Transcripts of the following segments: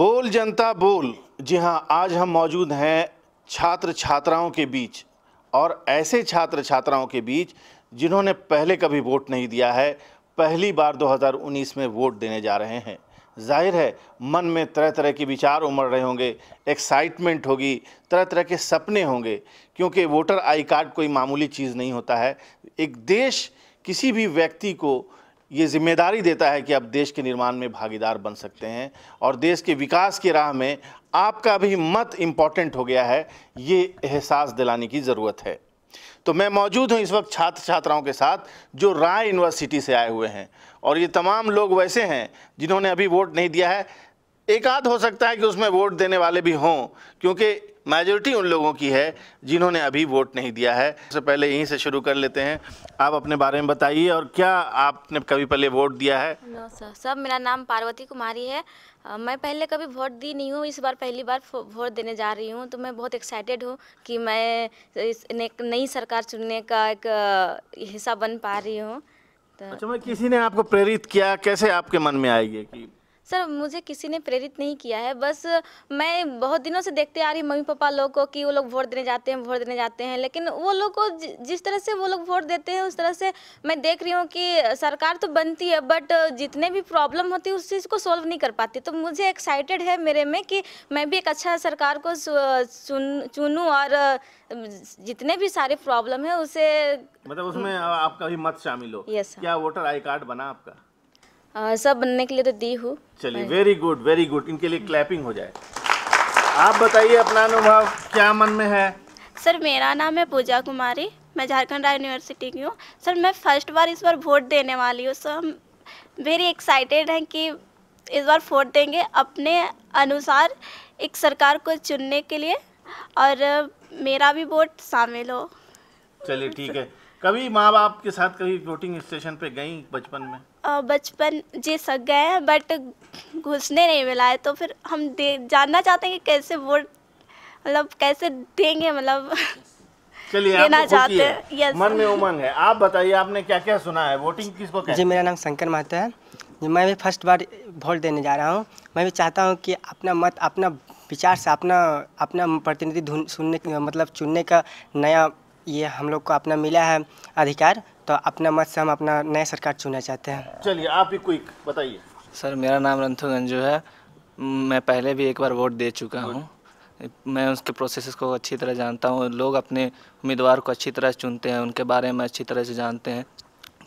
बोल जनता बोल। जी हाँ, आज हम मौजूद हैं छात्र छात्राओं के बीच, और ऐसे छात्र छात्राओं के बीच जिन्होंने पहले कभी वोट नहीं दिया है, पहली बार 2019 में वोट देने जा रहे हैं। जाहिर है मन में तरह तरह के विचार उमड़ रहे होंगे, एक्साइटमेंट होगी, तरह तरह के सपने होंगे, क्योंकि वोटर आई कार्ड कोई मामूली चीज़ नहीं होता है। एक देश किसी भी व्यक्ति को ये जिम्मेदारी देता है कि आप देश के निर्माण में भागीदार बन सकते हैं, और देश के विकास की राह में आपका भी मत इम्पॉर्टेंट हो गया है, ये एहसास दिलाने की ज़रूरत है। तो मैं मौजूद हूँ इस वक्त छात्र छात्राओं के साथ जो राय यूनिवर्सिटी से आए हुए हैं, और ये तमाम लोग वैसे हैं जिन्होंने अभी वोट नहीं दिया है। एक आध हो सकता है कि उसमें वोट देने वाले भी हों, क्योंकि मेजॉरिटी उन लोगों की है जिन्होंने अभी वोट नहीं दिया है। सबसे पहले यहीं से शुरू कर लेते हैं। आप अपने बारे में बताइए, और क्या आपने कभी पहले वोट दिया है? नो सर, मेरा नाम पार्वती कुमारी है। मैं पहले कभी वोट दी नहीं हूँ, इस बार पहली बार वोट देने जा रही हूँ। तो मैं बहुत एक्साइटेड हूँ कि मैं इस नई सरकार चुनने का एक हिस्सा बन पा रही हूँ। तो अच्छा, मैं किसी ने आपको प्रेरित किया? कैसे आपके मन में आई ये कि सर, मुझे किसी ने प्रेरित नहीं किया है, बस मैं बहुत दिनों से देखते आ रही मम्मी पापा लोग को कि वो लोग वोट देने जाते हैं, लेकिन वो लोग को जिस तरह से वो लोग वोट देते हैं उस तरह से मैं देख रही हूँ कि सरकार तो बनती है, बट जितने भी प्रॉब्लम होती है उस चीज़ को सॉल्व नहीं कर पाती। तो मुझे एक्साइटेड है मेरे में कि मैं भी एक अच्छा सरकार को चुनूँ, और जितने भी सारे प्रॉब्लम है उसे मतलब उसमें आपका भी मत शामिल हो। यस। क्या वोटर आई कार्ड बना आपका? सब बनने के लिए तो दी हूँ। चलिए, वेरी गुड वेरी गुड, इनके लिए क्लैपिंग हो जाए। आप बताइए अपना अनुभव, क्या मन में है? सर, मेरा नाम है पूजा कुमारी, मैं झारखंड राय यूनिवर्सिटी की हूँ। सर, मैं फर्स्ट बार इस बार वोट देने वाली हूँ। सर, हम वेरी एक्साइटेड हैं कि इस बार वोट देंगे अपने अनुसार एक सरकार को चुनने के लिए, और मेरा भी वोट शामिल हो। चलिए ठीक है। कभी माँ बाप के साथ कभी वोटिंग स्टेशन पे गई बचपन में? बचपन जी सक गए हैं, बट घुसने नहीं मिला है। तो फिर हम जानना चाहते हैं कि कैसे वोट, मतलब कैसे देंगे, मतलब चलिए, देना आप चाहते हैं। यस। मन में उमंग है। आप बताइए, आपने क्या क्या सुना है? वोटिंग किसको कहते हैं? जी, मेरा नाम शंकर महतो है। मैं भी फर्स्ट बार वोट देने जा रहा हूँ। मैं भी चाहता हूँ कि अपना मत, अपना विचार से अपना प्रतिनिधि सुनने मतलब चुनने का नया ये हम लोग को अपना मिला है अधिकार, तो अपना मत से हम अपना नया सरकार चुनना चाहते हैं। चलिए, आप भी क्विक बताइए। सर, मेरा नाम रंथु गंजू है। मैं पहले भी एक बार वोट दे चुका हूँ। मैं उसके प्रोसेस को अच्छी तरह जानता हूँ। लोग अपने उम्मीदवार को अच्छी तरह चुनते हैं, उनके बारे में अच्छी तरह से जानते हैं,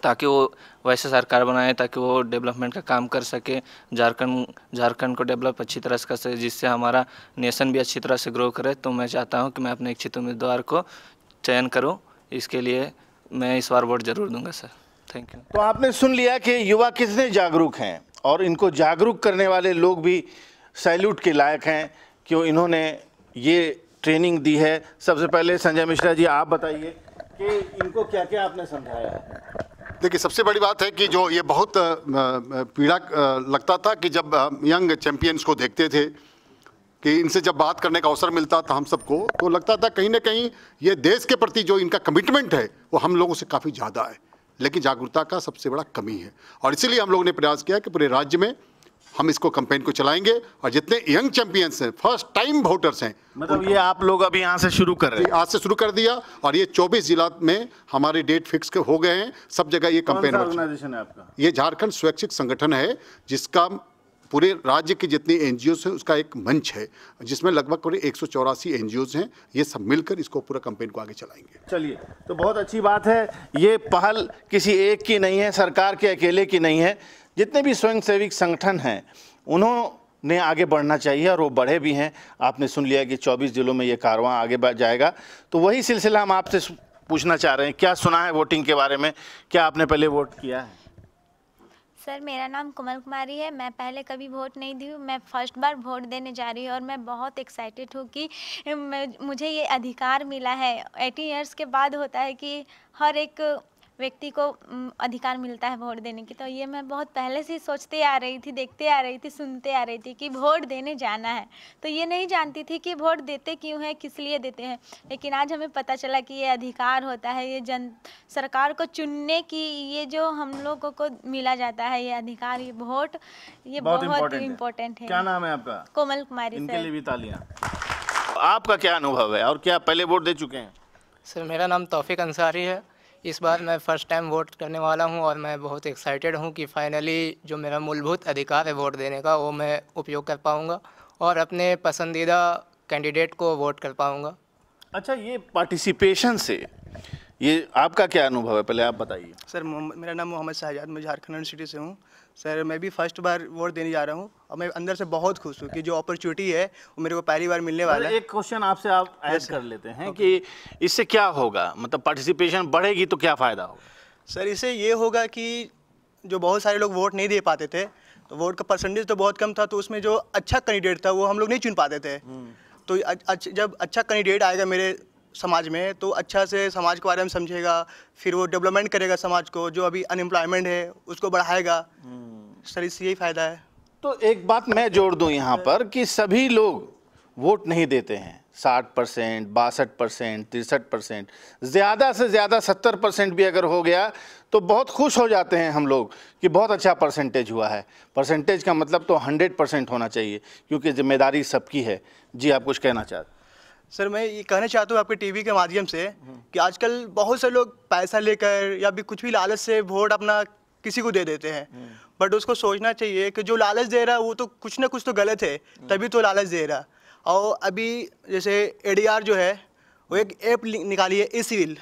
ताकि वो वैसे सरकार बनाए ताकि वो डेवलपमेंट का काम कर सके, झारखंड को डेवलप अच्छी तरह से कर सके, जिससे हमारा नेशन भी अच्छी तरह से ग्रो करे। तो मैं चाहता हूँ कि मैं अपने इच्छित उम्मीदवार को चयन करूँ। इसके लिए मैं इस बार वोट जरूर दूंगा सर। Thank you. तो आपने सुन लिया कि युवा कितने जागरूक हैं, और इनको जागरूक करने वाले लोग भी सैल्यूट के लायक हैं, क्यों इन्होंने ये ट्रेनिंग दी है। सबसे पहले संजय मिश्रा जी, आप बताइए कि इनको क्या क्या आपने समझाया है? देखिए, सबसे बड़ी बात है कि जो ये बहुत पीड़ा लगता था कि जब यंग चैंपियंस को देखते थे कि इनसे जब बात करने का अवसर मिलता था हम सबको, तो लगता था कहीं ना कहीं ये देश के प्रति जो इनका कमिटमेंट है वो हम लोगों से काफ़ी ज़्यादा है, लेकिन जागरूकता का सबसे बड़ा कमी है। और इसीलिए हम लोगों ने प्रयास किया कि पूरे राज्य में हम इसको कैंपेन को चलाएंगे, और जितने यंग चैंपियंस हैं, फर्स्ट टाइम वोटर्स हैं, मतलब ये आप लोग अभी यहाँ से शुरू कर रहे हैं? आज से शुरू कर दिया, और ये 24 जिला में हमारे डेट फिक्स हो गए हैं। सब जगह ये कैंपेन। ऑर्गेनाइजेशन है आपका? ये झारखंड स्वैच्छिक संगठन है, जिसका पूरे राज्य की जितनी एनजीओस हैं उसका एक मंच है, जिसमें लगभग पूरे 184 एनजीओस हैं। ये सब मिलकर इसको पूरा कैंपेन को आगे चलाएंगे। चलिए, तो बहुत अच्छी बात है। ये पहल किसी एक की नहीं है, सरकार के अकेले की नहीं है। जितने भी स्वयंसेवी संगठन हैं उन्होंने आगे बढ़ना चाहिए, और वो बढ़े भी हैं। आपने सुन लिया कि 24 जिलों में ये कारवां आगे बढ़ जाएगा। तो वही सिलसिला हम आपसे पूछना चाह रहे हैं, क्या सुना है वोटिंग के बारे में? क्या आपने पहले वोट किया है? सर, मेरा नाम कोमल कुमारी है। मैं पहले कभी वोट नहीं दी हूँ, मैं फर्स्ट बार वोट देने जा रही हूँ, और मैं बहुत एक्साइटेड हूँ कि मुझे ये अधिकार मिला है। 18 ईयर्स के बाद होता है कि हर एक व्यक्ति को अधिकार मिलता है वोट देने की। तो ये मैं बहुत पहले से ही सोचते आ रही थी, देखते आ रही थी, सुनते आ रही थी कि वोट देने जाना है। तो ये नहीं जानती थी कि वोट देते क्यों हैं, किस लिए देते हैं, लेकिन आज हमें पता चला कि ये अधिकार होता है, ये सरकार को चुनने की ये जो हम लोगों को मिला जाता है ये अधिकार, ये वोट, ये बहुत इम्पोर्टेंट है। क्या नाम है आपका? कोमल कुमारी इनके सर। लिए भी तालियां। आपका क्या अनुभव है और क्या पहले वोट दे चुके हैं? सर मेरा नाम तौफीक अंसारी है। इस बार मैं फ़र्स्ट टाइम वोट करने वाला हूं और मैं बहुत एक्साइटेड हूं कि फाइनली जो मेरा मूलभूत अधिकार है वोट देने का वो मैं उपयोग कर पाऊंगा और अपने पसंदीदा कैंडिडेट को वोट कर पाऊंगा। अच्छा, ये पार्टिसिपेशन से ये आपका क्या अनुभव है, पहले आप बताइए। सर मेरा नाम मोहम्मद शाहजाद, मैं झारखंड यूनिवर्सिटी से हूँ। सर मैं भी फर्स्ट बार वोट देने जा रहा हूँ और मैं अंदर से बहुत खुश हूँ कि जो अपॉर्चुनिटी है वो मेरे को पहली बार मिलने वाला है। एक क्वेश्चन आपसे आप ऐड कर लेते हैं कि इससे क्या होगा, मतलब पार्टिसिपेशन बढ़ेगी तो क्या फ़ायदा होगा? सर इससे ये होगा कि जो बहुत सारे लोग वोट नहीं दे पाते थे, तो वोट का परसेंटेज तो बहुत कम था, तो उसमें जो अच्छा कैंडिडेट था वो हम लोग नहीं चुन पाते थे। तो जब अच्छा कैंडिडेट आएगा मेरे समाज में तो अच्छा से समाज के बारे में समझेगा, फिर वो डेवलपमेंट करेगा समाज को, जो अभी अनएम्प्लॉयमेंट है उसको बढ़ाएगा। सर इससे यही फ़ायदा है। तो एक बात मैं जोड़ दूं यहाँ पर कि सभी लोग वोट नहीं देते हैं। 60%, 62%, 63%, ज़्यादा से ज़्यादा 70% भी अगर हो गया तो बहुत खुश हो जाते हैं हम लोग कि बहुत अच्छा परसेंटेज हुआ है। परसेंटेज का मतलब तो 100% होना चाहिए, क्योंकि जिम्मेदारी सबकी है। जी, आप कुछ कहना चाहते? सर मैं ये कहना चाहता हूँ आपके टीवी के माध्यम से कि आजकल बहुत से लोग पैसा लेकर या भी कुछ भी लालच से वोट अपना किसी को दे देते हैं, बट उसको सोचना चाहिए कि जो लालच दे रहा है वो तो कुछ ना कुछ तो गलत है, तभी तो लालच दे रहा। और अभी जैसे ADR जो है वो एक ऐप निकाली है सी विजिल।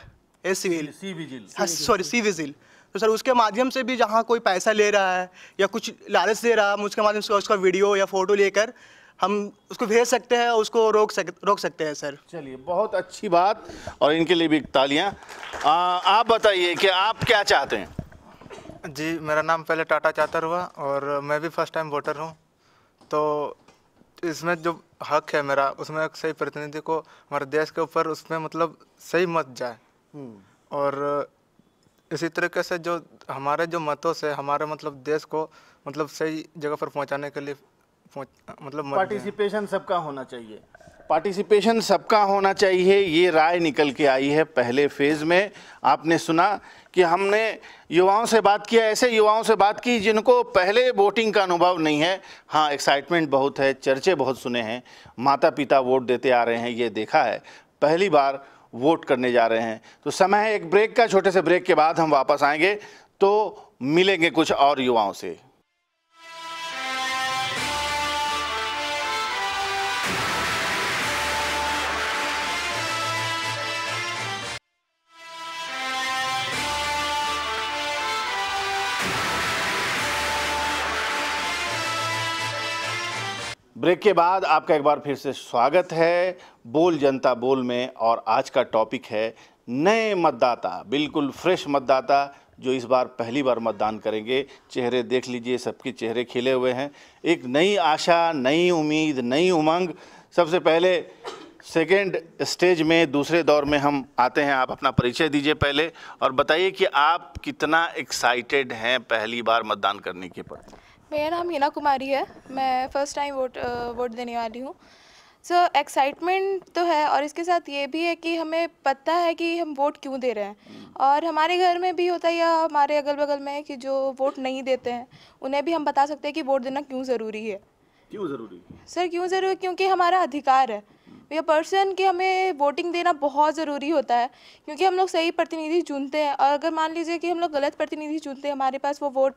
तो सर उसके माध्यम से भी जहाँ कोई पैसा ले रहा है या कुछ लालच दे रहा है, हम उसके माध्यम से उसका वीडियो या फ़ोटो लेकर हम उसको भेज सकते हैं, उसको रोक सकते हैं। सर चलिए, बहुत अच्छी बात, और इनके लिए भी तालियां। आप बताइए कि आप क्या चाहते हैं? जी, मेरा नाम पहले टाटा चातर हुआ और मैं भी फर्स्ट टाइम वोटर हूँ। तो इसमें जो हक है मेरा, उसमें एक सही प्रतिनिधि को हमारे देश के ऊपर उसमें मतलब सही मत जाए, और इसी तरीके से जो हमारे जो मतों से हमारे मतलब देश को मतलब सही जगह पर पहुँचाने के लिए मतलब पार्टिसिपेशन सबका होना चाहिए। पार्टिसिपेशन सबका होना चाहिए, ये राय निकल के आई है पहले फेज़ में। आपने सुना कि हमने युवाओं से बात किया, ऐसे युवाओं से बात की जिनको पहले वोटिंग का अनुभव नहीं है। हाँ, एक्साइटमेंट बहुत है, चर्चे बहुत सुने हैं, माता पिता वोट देते आ रहे हैं, ये देखा है, पहली बार वोट करने जा रहे हैं। तो समय है एक ब्रेक का, छोटे से ब्रेक के बाद हम वापस आएंगे तो मिलेंगे कुछ और युवाओं से। ब्रेक के बाद आपका एक बार फिर से स्वागत है बोल जनता बोल में, और आज का टॉपिक है नए मतदाता, बिल्कुल फ्रेश मतदाता जो इस बार पहली बार मतदान करेंगे। चेहरे देख लीजिए, सबके चेहरे खिले हुए हैं, एक नई आशा, नई उम्मीद, नई उमंग। सबसे पहले सेकेंड स्टेज में, दूसरे दौर में हम आते हैं। आप अपना परिचय दीजिए पहले और बताइए कि आप कितना एक्साइटेड हैं पहली बार मतदान करने के प्रति। मेरा नाम हीना कुमारी है, मैं फ़र्स्ट टाइम वोट देने वाली हूँ। सो एक्साइटमेंट तो है, और इसके साथ ये भी है कि हमें पता है कि हम वोट क्यों दे रहे हैं, और हमारे घर में भी होता है या हमारे अगल बगल में कि जो वोट नहीं देते हैं उन्हें भी हम बता सकते हैं कि वोट देना क्यों ज़रूरी है। क्यों ज़रूरी है सर? क्यों ज़रूरी? क्योंकि हमारा अधिकार है ये पर्सन कि हमें वोटिंग देना बहुत ज़रूरी होता है, क्योंकि हम लोग सही प्रतिनिधि चुनते हैं, और अगर मान लीजिए कि हम लोग गलत प्रतिनिधि चुनते हैं, हमारे पास वो वोट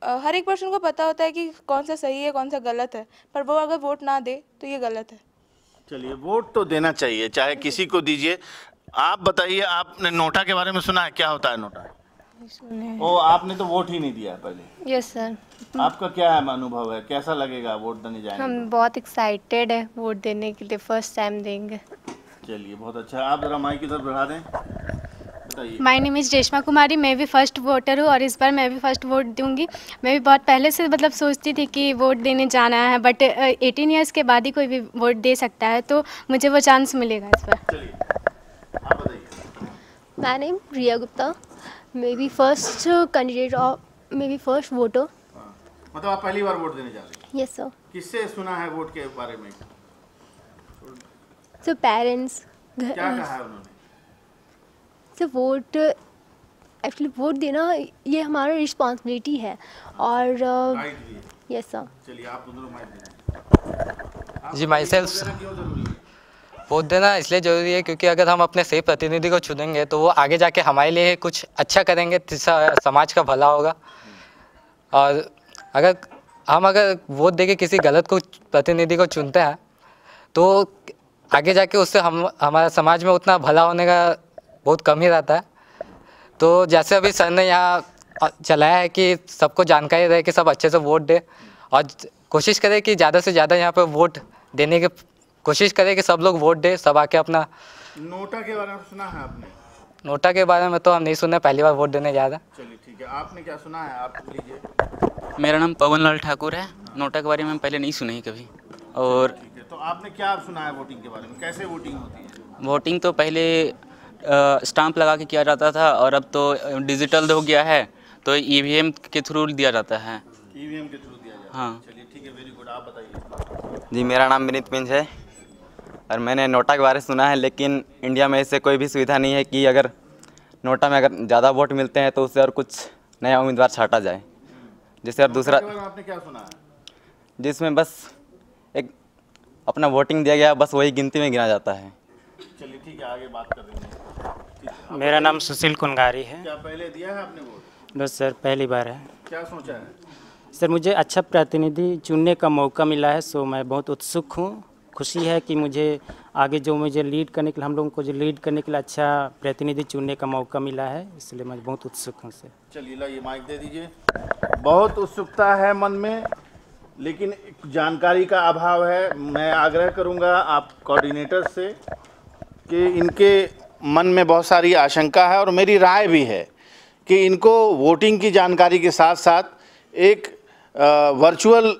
हर एक पर्सन को पता होता है कि कौन सा सही है कौन सा गलत है, पर वो अगर वोट ना दे तो ये गलत है। चलिए, वोट तो देना चाहिए, चाहे किसी को दीजिए। आप बताइए, आपने नोटा के बारे में सुना है? क्या होता है नोटा? ओ, आपने तो वोट ही नहीं दिया पहले? Yes sir. आपका क्या अनुभव है, कैसा लगेगा वोट देने जाएंगे? हम बहुत एक्साइटेड है वोट देने के लिए, फर्स्ट टाइम देंगे। चलिए, बहुत अच्छा। आप जरा माइक की तरफ बढ़ा दें। माय नेम इज़ रेशमा कुमारी, मैं भी फर्स्ट वोटर हूँ और इस बार मैं भी फर्स्ट वोट दूंगी। मैं भी बहुत पहले से मतलब सोचती थी कि वोट देने जाना है, बट 18 ईयर्स के बाद ही कोई भी वोट दे सकता है, तो मुझे वो चांस मिलेगा इस बार। My name Riya Gupta. Maybe first candidate or maybe first voter. मतलब आप पहली बार वोट देने जा रहे हैं? Yes sir. किससे सुना है वोट के बारे में? So parents. क्या कहा है उन्होंने? So वोट एक्चुअली वोट देना ये हमारा रिस्पॉन्सिबिलिटी है और राइट भी है। Yes sir. चलिए आप दोनों माइक जी माई सेल्फ वोट देना इसलिए ज़रूरी है क्योंकि अगर हम अपने सही प्रतिनिधि को चुनेंगे तो वो आगे जाके हमारे लिए कुछ अच्छा करेंगे, समाज का भला होगा। और अगर वोट देके किसी गलत को प्रतिनिधि को चुनते हैं तो आगे जाके उससे हमारे समाज में उतना भला होने का बहुत कम ही रहता है। तो जैसे अभी सर ने यहाँ चलाया है कि सबको जानकारी रहे कि सब अच्छे से वोट दे और कोशिश करें कि ज़्यादा से ज़्यादा यहाँ पे वोट देने की कोशिश करें कि सब लोग वोट दे, सब आके अपना। नोटा के बारे में सुना है आपने? नोटा के बारे में तो हम नहीं सुने, पहली बार वोट देने जा रहे हैं। चलिए ठीक है, आपने क्या सुना है? आप लीजिए। मेरा नाम पवन लाल ठाकुर है। नोटा के बारे में पहले नहीं सुना ही कभी। और तो आपने क्या सुना है वोटिंग के बारे में? कैसे वोटिंग होती है? वोटिंग तो पहले स्टाम्प लगा के किया जाता था और अब तो डिजिटल हो गया है, तो ईवीएम के थ्रू दिया जाता है। ईवीएम के थ्रू दिया जाता है? हाँ। चलिए ठीक है, वेरी गुड। आप बताइए। जी मेरा नाम विनीत पिंज है और मैंने नोटा के बारे में सुना है, लेकिन इंडिया में ऐसे कोई भी सुविधा नहीं है कि अगर नोटा में अगर ज़्यादा वोट मिलते हैं तो उससे और कुछ नया उम्मीदवार छाटा जाए। जैसे और दूसरा आपने क्या सुना है? जिसमें बस एक अपना वोटिंग दिया गया, बस वही गिनती में गिना जाता है। चलिए ठीक है, आगे बात कर लेंगे। मेरा नाम सुशील कुनगारी है। क्या पहले दिया है आपने वोट? बस सर पहली बार है। क्या सोचा है? सर मुझे अच्छा प्रतिनिधि चुनने का मौका मिला है, सो मैं बहुत उत्सुक हूँ। खुशी है कि मुझे आगे जो मुझे लीड करने के लिए, हम लोगों को जो लीड करने के लिए अच्छा प्रतिनिधि चुनने का मौका मिला है, इसलिए मैं बहुत उत्सुक हूँ सर। चलिए ला, ये माइक दे दीजिए। बहुत उत्सुकता है मन में, लेकिन जानकारी का अभाव है। मैं आग्रह करूंगा आप कोऑर्डिनेटर से कि इनके मन में बहुत सारी आशंका है और मेरी राय भी है कि इनको वोटिंग की जानकारी के साथ साथ एक वर्चुअल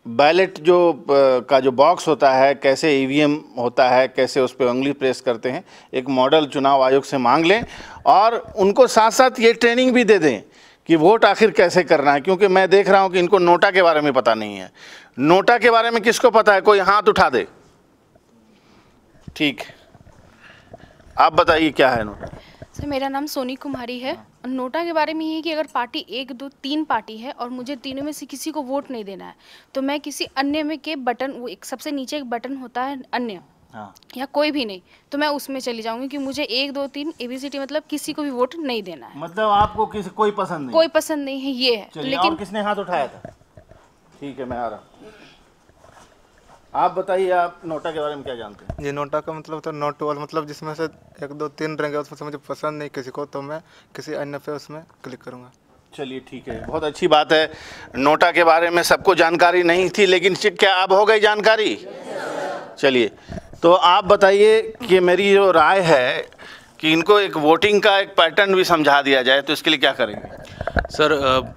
बैलेट का जो बॉक्स होता है, कैसे ईवीएम होता है, कैसे उस पर उंगली प्रेस करते हैं, एक मॉडल चुनाव आयोग से मांग लें और उनको साथ साथ ये ट्रेनिंग भी दे दें कि वोट आखिर कैसे करना है। क्योंकि मैं देख रहा हूं कि इनको नोटा के बारे में पता नहीं है। नोटा के बारे में किसको पता है? कोई हाथ उठा दे। ठीक, आप बताइए क्या है नोटा? सर मेरा नाम सोनी कुमारी है। नोटा के बारे में ये है कि अगर पार्टी 1, 2, 3 पार्टी है और मुझे तीनों में से किसी को वोट नहीं देना है तो मैं किसी अन्य में के बटन, वो एक सबसे नीचे एक बटन होता है अन्य, हाँ, या कोई भी नहीं, तो मैं उसमें चली जाऊंगी कि मुझे 1, 2, 3 ABCD मतलब किसी को भी वोट नहीं देना है। मतलब आपको कोई पसंद नहीं? कोई पसंद नहीं है, ये है। लेकिन और किसने हाथ उठाया था? ठीक है, मैं आ रहा हूँ। आप बताइए, आप नोटा के बारे में क्या जानते हैं? ये नोटा का मतलब तो नोट वाल, मतलब जिसमें से 1, 2, 3 रहेंगे, उसमें से मुझे पसंद नहीं किसी को तो मैं किसी अन्य पे उसमें क्लिक करूँगा। चलिए ठीक है, बहुत अच्छी बात है। नोटा के बारे में सबको जानकारी नहीं थी, लेकिन क्या अब हो गई जानकारी? चलिए, तो आप बताइए कि मेरी जो राय है कि इनको एक वोटिंग का एक पैटर्न भी समझा दिया जाए, तो इसके लिए क्या करेंगे? सर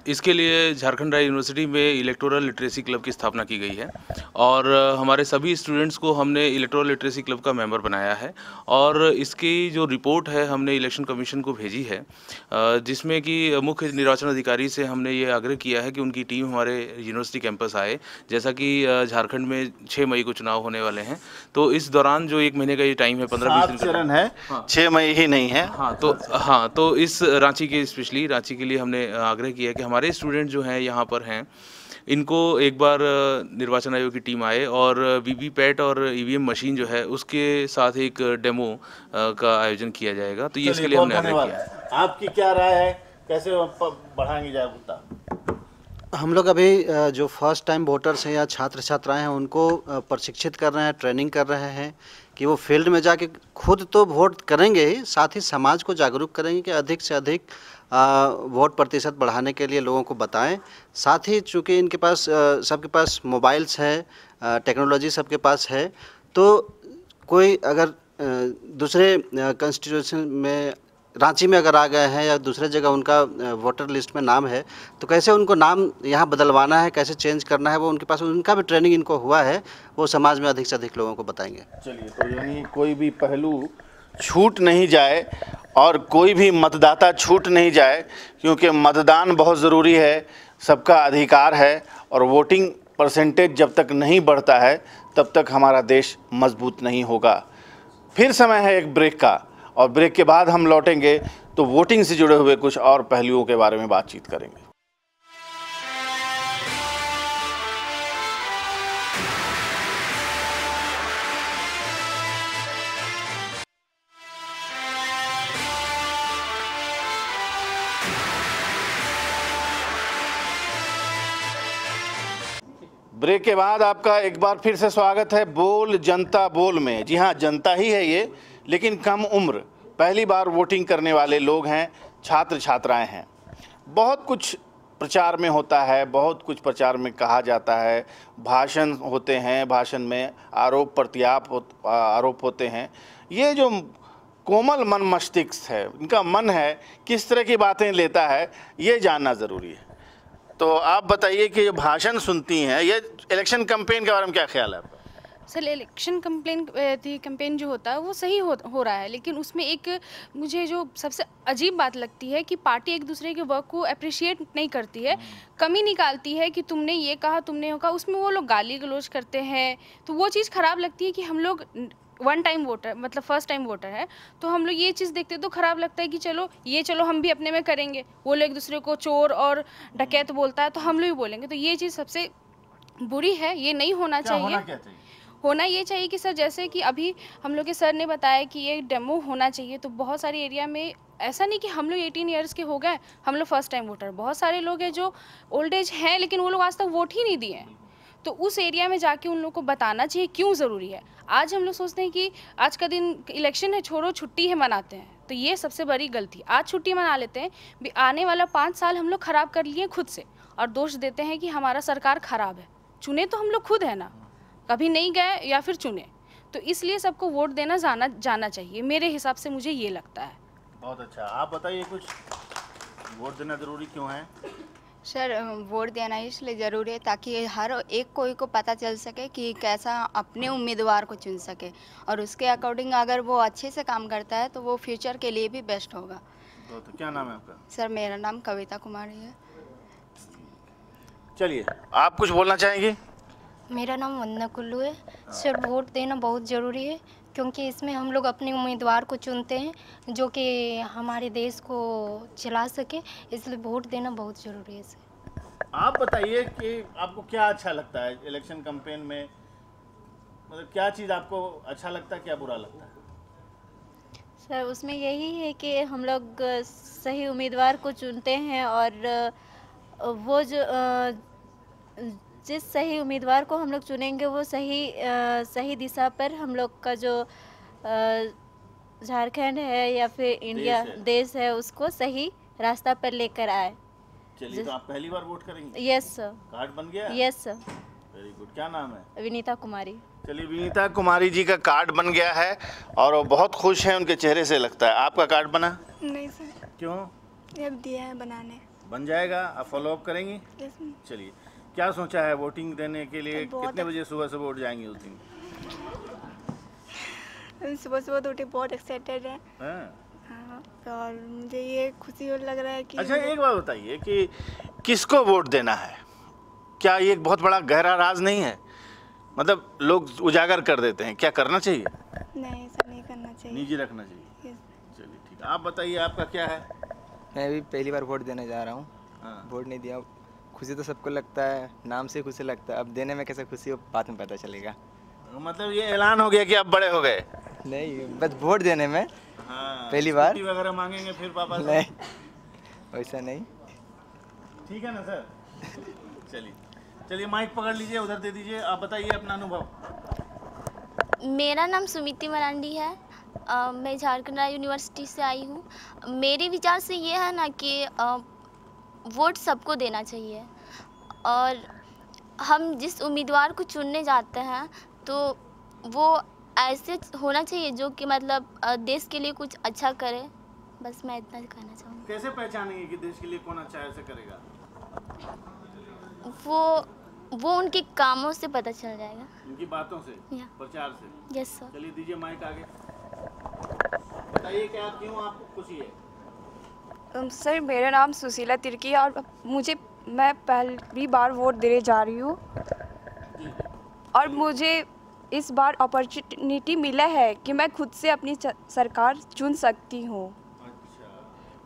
इसके लिए झारखंड राज्य यूनिवर्सिटी में इलेक्टोरल लिटरेसी क्लब की स्थापना की गई है और हमारे सभी स्टूडेंट्स को हमने इलेक्टोरल लिटरेसी क्लब का मेंबर बनाया है और इसकी जो रिपोर्ट है हमने इलेक्शन कमीशन को भेजी है, जिसमें कि मुख्य निर्वाचन अधिकारी से हमने ये आग्रह किया है कि उनकी टीम हमारे यूनिवर्सिटी कैंपस आए। जैसा कि झारखंड में 6 मई को चुनाव होने वाले हैं, तो इस दौरान जो 1 महीने का ये टाइम है, 15-20 दिन चरण है, 6 मई ही नहीं है। हाँ, तो इस रांची के स्पेशली रांची के लिए हमने आग्रह किया कि हमारे स्टूडेंट जो हैं यहाँ पर हैं, इनको एक बार निर्वाचन आयोग की टीम आए और वीवीपैट और ईवीएम मशीन जो है उसके साथ एक डेमो का आयोजन किया जाएगा। तो ये इसके लिए हमने आग्रह किया। आपकी क्या राय है, कैसे बढ़ाएंगे जागरूकता? हम लोग अभी जो फर्स्ट टाइम वोटर्स हैं या छात्र छात्राएं हैं उनको प्रशिक्षित कर रहे हैं, ट्रेनिंग कर रहे हैं कि वो फील्ड में जाके खुद तो वोट करेंगे ही, साथ ही समाज को जागरूक करेंगे कि अधिक से अधिक वोट प्रतिशत बढ़ाने के लिए लोगों को बताएं। साथ ही चूँकि इनके पास सबके पास मोबाइल्स है, टेक्नोलॉजी सबके पास है, तो कोई अगर दूसरे कॉन्स्टिट्यूशन में रांची में अगर आ गए हैं या दूसरे जगह उनका वोटर लिस्ट में नाम है, तो कैसे उनको नाम यहाँ बदलवाना है, कैसे चेंज करना है, वो उनके पास उनका भी ट्रेनिंग इनको हुआ है, वो समाज में अधिक से अधिक लोगों को बताएंगे। चलिए, तो यानी कोई भी पहलू छूट नहीं जाए और कोई भी मतदाता छूट नहीं जाए, क्योंकि मतदान बहुत ज़रूरी है, सबका अधिकार है। और वोटिंग परसेंटेज जब तक नहीं बढ़ता है तब तक हमारा देश मजबूत नहीं होगा। फिर समय है एक ब्रेक का, और ब्रेक के बाद हम लौटेंगे तो वोटिंग से जुड़े हुए कुछ और पहलुओं के बारे में बातचीत करेंगे। ब्रेक के बाद आपका एक बार फिर से स्वागत है बोल जनता बोल में। जी हाँ, जनता ही है ये, लेकिन कम उम्र, पहली बार वोटिंग करने वाले लोग हैं, छात्र छात्राएं हैं। बहुत कुछ प्रचार में होता है, बहुत कुछ प्रचार में कहा जाता है, भाषण होते हैं, भाषण में आरोप आरोप होते हैं। ये जो कोमल मन मस्तिष्क है, इनका मन है, किस तरह की बातें लेता है, ये जानना ज़रूरी है। तो आप बताइए कि जो भाषण सुनती हैं, ये इलेक्शन कैंपेन के बारे में क्या ख्याल है आपका? सर, इलेक्शन कैंपेन जो होता है वो सही हो रहा है, लेकिन उसमें एक मुझे जो सबसे अजीब बात लगती है कि पार्टी एक दूसरे के वर्क को अप्रिशिएट नहीं करती है, कमी निकालती है कि तुमने ये कहा, तुमने वो कहा, उसमें वो लोग गाली गलौज करते हैं। तो वो चीज़ ख़राब लगती है कि हम लोग वन टाइम वोटर, मतलब फर्स्ट टाइम वोटर है, तो हम लोग ये चीज़ देखते तो ख़राब लगता है कि चलो हम भी अपने में करेंगे। वो लोग एक दूसरे को चोर और डकैत बोलता है तो हम लोग भी बोलेंगे, तो ये चीज़ सबसे बुरी है, ये नहीं होना चाहिए। होना ये चाहिए कि सर, जैसे कि अभी हम लोग के सर ने बताया कि ये डेमो होना चाहिए, तो बहुत सारे एरिया में ऐसा नहीं कि हम लोग 18 ईयर्स के हो गए, हम लोग फर्स्ट टाइम वोटर, बहुत सारे लोग हैं जो ओल्ड एज हैं लेकिन वो लोग आज तक वोट ही नहीं दिए हैं। तो उस एरिया में जाके उन लोग को बताना चाहिए क्यों ज़रूरी है। आज हम लोग सोचते हैं कि आज का दिन इलेक्शन है, छोड़ो, छुट्टी है, मनाते हैं, तो ये सबसे बड़ी गलती। आज छुट्टी मना लेते हैं, भी आने वाला 5 साल हम लोग ख़राब कर लिए खुद से, और दोष देते हैं कि हमारा सरकार ख़राब है। चुने तो हम लोग खुद है ना, कभी नहीं गए या फिर चुने, तो इसलिए सबको वोट देना जाना चाहिए, मेरे हिसाब से मुझे ये लगता है। बहुत अच्छा, आप बताइए कुछ, वोट देना ज़रूरी क्यों है? सर, वोट देना इसलिए ज़रूरी है ताकि हर एक कोई को पता चल सके कि कैसा अपने उम्मीदवार को चुन सके, और उसके अकॉर्डिंग अगर वो अच्छे से काम करता है तो वो फ्यूचर के लिए भी बेस्ट होगा। तो क्या नाम है आपका? सर, मेरा नाम कविता कुमारी है। चलिए, आप कुछ बोलना चाहेंगे? मेरा नाम वंदना कुल्लू है। सर, वोट देना बहुत ज़रूरी है, क्योंकि इसमें हम लोग अपने उम्मीदवार को चुनते हैं जो कि हमारे देश को चला सके, इसलिए वोट देना बहुत ज़रूरी है। सर, आप बताइए कि आपको क्या अच्छा लगता है इलेक्शन कैंपेन में, मतलब क्या चीज़ आपको अच्छा लगता है, क्या बुरा लगता है? सर, उसमें यही है कि हम लोग सही उम्मीदवार को चुनते हैं, और वो जो जिस सही उम्मीदवार को हम लोग चुनेंगे वो सही दिशा पर हम लोग का जो झारखंड है या फिर इंडिया देश है उसको सही रास्ता पर लेकर आए। चलिए, तो आप पहली बार वोट करेंगे? Yes sir. कार्ड बन गया? Yes sir. Very good. क्या नाम है? विनीता कुमारी। चलिए, विनीता कुमारी जी का कार्ड बन गया है और वो बहुत खुश हैं, उनके चेहरे से लगता है। आपका कार्ड बना? नहीं सर। क्यों? अब दिया है बनाने। बन जाएगा, आप फॉलो अप करेंगी? चलिए, क्या सोचा है वोटिंग देने के लिए? कितने बजे सुबह सुबह उठ जाएंगी उस दिन? सुबह सुबह तो उठे, बहुत एक्साइटेड है। हाँ, और मुझे ये खुशी लग रहा है कि अच्छा, एक बात बताइए कि किसको वोट देना है? क्या ये एक बहुत बड़ा गहरा राज नहीं है? मतलब लोग उजागर कर देते हैं, क्या करना चाहिए? नहीं सर, नहीं करना चाहिए, निजी रखना चाहिए। चलिए ठीक है, आप बताइए आपका क्या है? मैं भी पहली बार वोट देने जा रहा हूँ। वोट नहीं दिया, खुशी तो सबको लगता है, नाम से खुशी लगता है, अब देने में कैसे खुशी हो बाद में पता चलेगा। मतलब ये ऐलान हो गया कि आप बड़े हो गए? नहीं, बस वोट देने में पहली बार वगैरह मांगेंगे फिर पापा से? नहीं, वैसा नहीं। ठीक है ना सर? चलिए माइक पकड़ लीजिए, उधर दे दीजिए, आप बताइए अपना अनुभव। मेरा नाम सुमिति मरांडी है। मैं झारखंड यूनिवर्सिटी से आई हूँ। मेरे विचार से ये है ना कि वोट सबको देना चाहिए, और हम जिस उम्मीदवार को चुनने जाते हैं तो वो ऐसे होना चाहिए जो कि मतलब देश के लिए कुछ अच्छा करे। बस मैं इतना कहना चाहूँगी। कैसे पहचानेंगे कि देश के लिए कौन अच्छा ऐसे करेगा? वो उनके कामों से पता चल जाएगा, उनकी बातों से, प्रचार से। Yes sir. चलिए, दीजिए माइक आगे। बताइए क्या क्यों आपको खुशी है? सर मेरा नाम सुशीला तिर्की है और मैं पहली बार वोट देने जा रही हूँ और मुझे इस बार अपॉर्चुनिटी मिला है कि मैं खुद से अपनी सरकार चुन सकती हूँ।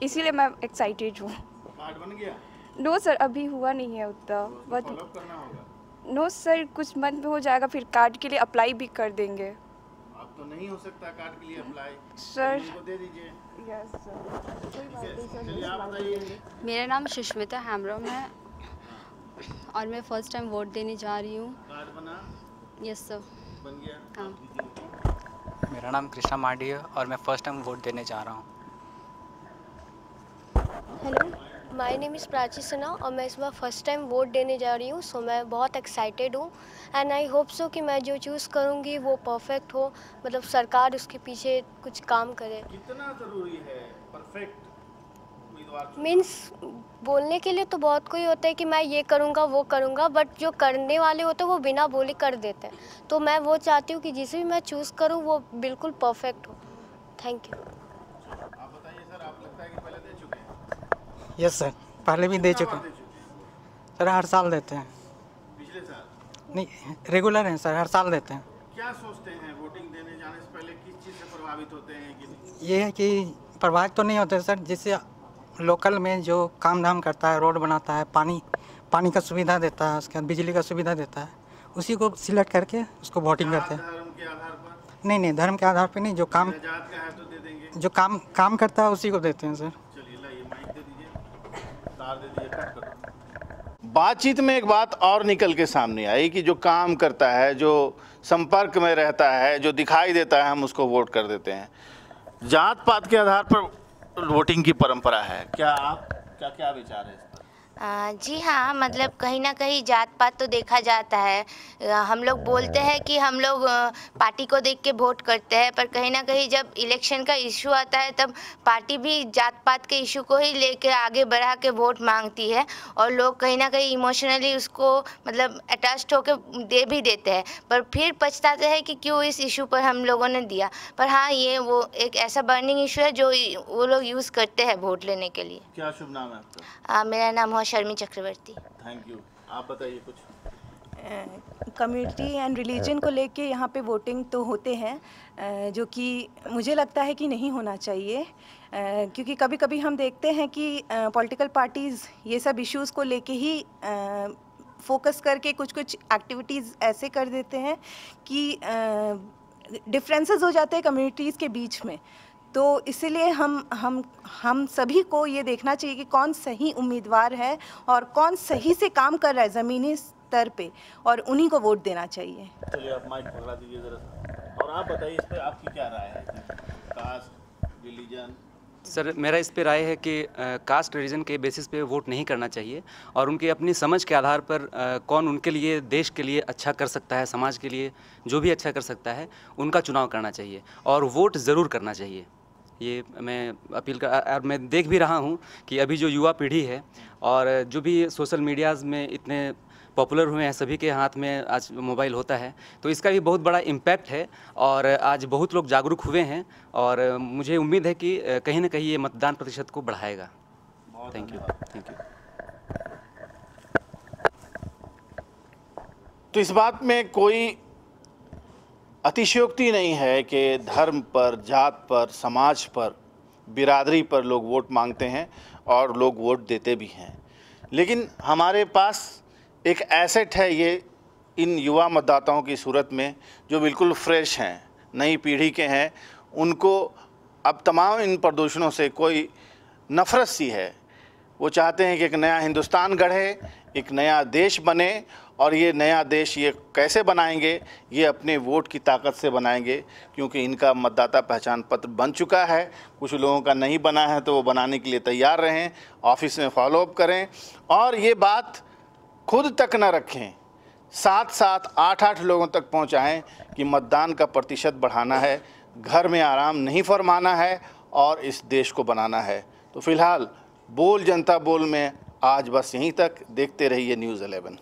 इसीलिए मैं एक्साइटेड हूँ। कार्ड बन गया? नो सर, अभी हुआ नहीं है उतना। फॉलो अप करना होगा? नो सर, कुछ मंथ में हो जाएगा, फिर कार्ड के लिए अप्लाई भी कर देंगे। अब तो नहीं हो सकता कार्ड के लिए अप्लाई सर। उनको दे दीजिए। Yes sir. चलिए आप बताइए। मेरा नाम सुष्मिता हेम्ब्रम है और मैं फर्स्ट टाइम वोट देने जा रही हूँ। कार्ड बना? Yes sir. बन गया? हाँ। मेरा नाम कृष्णा मार्डी है और मैं फर्स्ट टाइम वोट देने जा रहा हूँ। Hello, my name is Prachi Sinha और मैं इस बार फर्स्ट टाइम वोट देने जा रही हूँ। सो मैं बहुत एक्साइटेड हूँ एंड आई होप सो कि मैं जो चूज़ करूँगी वो परफेक्ट हो, मतलब सरकार उसके पीछे कुछ काम करे। कितना ज़रूरी है परफेक्ट उम्मीदवार? मीन्स बोलने के लिए तो बहुत कोई होता है कि मैं ये करूँगा वो करूँगा, बट जो करने वाले होते हैं वो बिना बोले कर देते हैं। तो मैं वो चाहती हूँ कि जिसे भी मैं चूज़ करूँ वो बिल्कुल परफेक्ट हो। Thank you. आप बताइए सर, आप लगता है कि पहले दे चुके हैं? यस सर, पहले भी दे चुके हैं सर। हर साल देते हैं। पिछले साल? नहीं, रेगुलर हैं सर, हर साल देते हैं। क्या सोचते हैं वोटिंग देने जाने से पहले किस चीज़ से प्रभावित होते हैं कि नहीं? ये है कि प्रभावित तो नहीं होते सर, जिससे लोकल में जो काम धाम करता है, रोड बनाता है, पानी का सुविधा देता है, उसके बाद बिजली का सुविधा देता है, उसी को सिलेक्ट करके उसको वोटिंग करते हैं। धर्म के आधार पर? नहीं, धर्म के आधार पर नहीं, जो काम जात का है तो दे देंगे? जो काम करता है उसी को देते हैं सर। चलिए लाइए माइक दे दीजिए, तार दे दीजिए, कट करो। बातचीत में एक बात और निकल के सामने आई कि जो काम करता है, जो संपर्क में रहता है, जो दिखाई देता है, हम उसको वोट कर देते हैं। जात पात के आधार पर वोटिंग की परंपरा है, क्या क्या विचार है इस पर? जी हाँ, मतलब कहीं ना कहीं जात पात तो देखा जाता है। हम लोग बोलते हैं कि हम लोग पार्टी को देख के वोट करते हैं, पर कहीं ना कहीं जब इलेक्शन का इशू आता है तब पार्टी भी जात पात के इशू को ही लेके आगे बढ़ा के वोट मांगती है और लोग कहीं ना कहीं इमोशनली उसको मतलब अटैच्ड होकर दे भी देते हैं, पर फिर पछताते हैं कि क्यों इस इशू पर हम लोगों ने दिया। पर हाँ, ये वो एक ऐसा बर्निंग इशू है जो वो लोग यूज़ करते हैं वोट लेने के लिए। क्या शुभ नाम है आपका? मेरा नाम है शर्मी चक्रवर्ती। Thank you. आप बताइए कुछ। कम्युनिटी एंड रिलीजन को लेके यहाँ पे वोटिंग तो होते हैं, जो कि मुझे लगता है कि नहीं होना चाहिए, क्योंकि कभी कभी हम देखते हैं कि पॉलिटिकल पार्टीज़ ये सब इश्यूज़ को लेके ही फोकस करके कुछ एक्टिविटीज़ ऐसे कर देते हैं कि डिफरेंसेस हो जाते हैं कम्युनिटीज़ के बीच में। तो इसीलिए हम सभी को ये देखना चाहिए कि कौन सही उम्मीदवार है और कौन सही से काम कर रहा है ज़मीनी स्तर पे, और उन्हीं को वोट देना चाहिए। चलिए आप माइक पकड़ा दीजिए ज़रा, और आप बताइए इस पे आपकी क्या राय है? Cast, religion? सर, मेरा इस पे राय है कि कास्ट रिलीजन के बेसिस पे वोट नहीं करना चाहिए और उनकी अपनी समझ के आधार पर कौन उनके लिए, देश के लिए अच्छा कर सकता है, समाज के लिए जो भी अच्छा कर सकता है उनका चुनाव करना चाहिए और वोट ज़रूर करना चाहिए। ये मैं अपील कर, और मैं देख भी रहा हूँ कि अभी जो युवा पीढ़ी है और जो भी सोशल मीडियाज़ में इतने पॉपुलर हुए हैं, सभी के हाथ में आज मोबाइल होता है, तो इसका भी बहुत बड़ा इम्पैक्ट है और आज बहुत लोग जागरूक हुए हैं और मुझे उम्मीद है कि कहीं ना कहीं ये मतदान प्रतिशत को बढ़ाएगा। Thank you. तो इस बात में कोई अतिशयोक्ति नहीं है कि धर्म पर, जात पर, समाज पर, बिरादरी पर लोग वोट मांगते हैं और लोग वोट देते भी हैं, लेकिन हमारे पास एक एसेट है ये इन युवा मतदाताओं की सूरत में जो बिल्कुल फ्रेश हैं, नई पीढ़ी के हैं। उनको अब तमाम इन प्रदूषणों से कोई नफ़रत सी है। वो चाहते हैं कि एक नया हिंदुस्तान गढ़े, एक नया देश बने, और ये नया देश ये कैसे बनाएंगे? ये अपने वोट की ताकत से बनाएंगे, क्योंकि इनका मतदाता पहचान पत्र बन चुका है। कुछ लोगों का नहीं बना है तो वो बनाने के लिए तैयार रहें, ऑफिस में फॉलोअप करें और ये बात खुद तक न रखें, साथ साथ 8-8 लोगों तक पहुंचाएं कि मतदान का प्रतिशत बढ़ाना है, घर में आराम नहीं फरमाना है और इस देश को बनाना है। तो फिलहाल बोल जनता बोल में आज बस यहीं तक। देखते रहिए न्यूज़ 11।